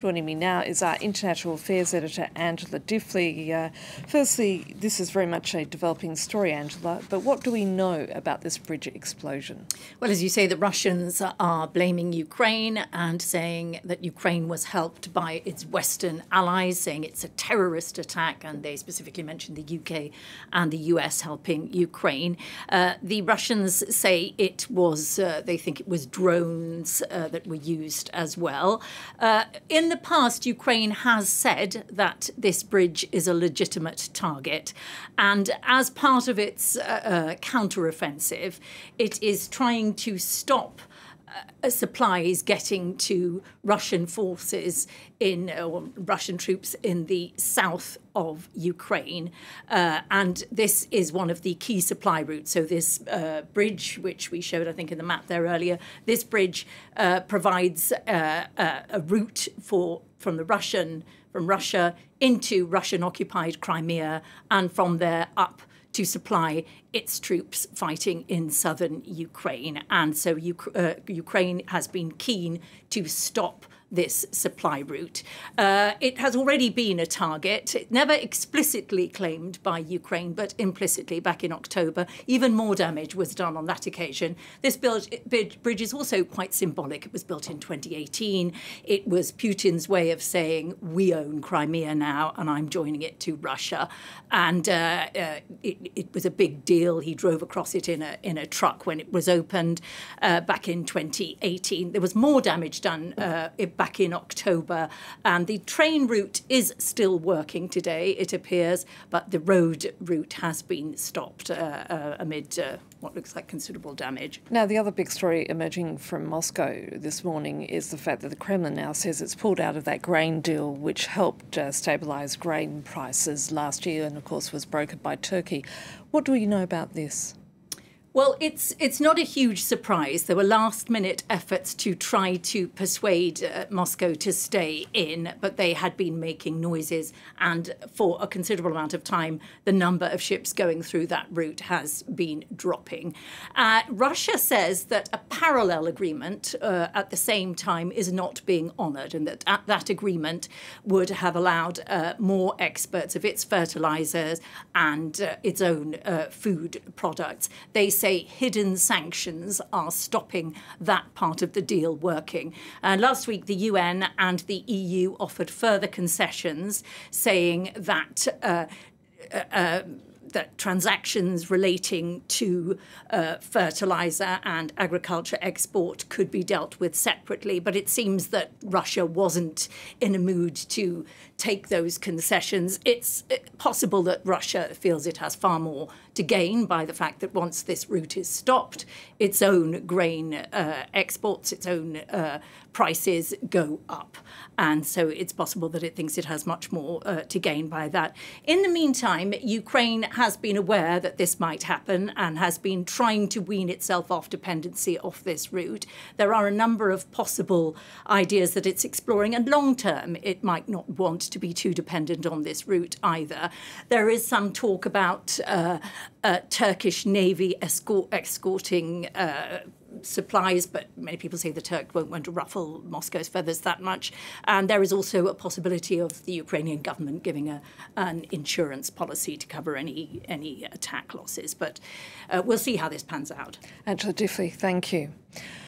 Joining me now is our International Affairs Editor, Angela Diffley. Firstly, this is very much a developing story, Angela, but what do we know about this bridge explosion? Well, as you say, the Russians are blaming Ukraine and saying that Ukraine was helped by its Western allies, saying it's a terrorist attack, and they specifically mentioned the UK and the US helping Ukraine. The Russians say it was, they think it was drones that were used as well. In the past, Ukraine has said that this bridge is a legitimate target, and as part of its counteroffensive, it is trying to stop supplies getting to Russian forces or Russian troops in the south of Ukraine. And this is one of the key supply routes. So this bridge, which we showed, I think, in the map there earlier, this bridge provides a route from Russia into Russian-occupied Crimea, and from there up to supply its troops fighting in southern Ukraine. And so Ukraine has been keen to stop this supply route. It has already been a target, never explicitly claimed by Ukraine, but implicitly back in October. Even more damage was done on that occasion. This bridge is also quite symbolic. It was built in 2018. It was Putin's way of saying, we own Crimea now, and I'm joining it to Russia. And it was a big deal. He drove across it in a truck when it was opened back in 2018. There was more damage done back in October, and the train route is still working today, it appears, but the road route has been stopped amid what looks like considerable damage. Now, the other big story emerging from Moscow this morning is the fact that the Kremlin now says it's pulled out of that grain deal which helped stabilise grain prices last year and, of course, was brokered by Turkey. What do we know about this? Well, it's not a huge surprise. There were last-minute efforts to try to persuade Moscow to stay in, but they had been making noises, and for a considerable amount of time, the number of ships going through that route has been dropping. Russia says that a parallel agreement at the same time is not being honoured, and that that agreement would have allowed more exports of its fertilisers and its own food products. They say hidden sanctions are stopping that part of the deal working. Last week, the UN and the EU offered further concessions, saying that that transactions relating to fertiliser and agriculture export could be dealt with separately. But it seems that Russia wasn't in a mood to take those concessions. It's possible that Russia feels it has far more to gain by the fact that once this route is stopped, its own grain exports, its own prices go up. And so it's possible that it thinks it has much more to gain by that. In the meantime, Ukraine has been aware that this might happen and has been trying to wean itself off dependency off this route. There are a number of possible ideas that it's exploring, and long term it might not want to be too dependent on this route either. There is some talk about Turkish Navy escorting supplies, but many people say the Turk won't want to ruffle Moscow's feathers that much. And there is also a possibility of the Ukrainian government giving an insurance policy to cover any attack losses. But we'll see how this pans out. Angela Diffley, thank you.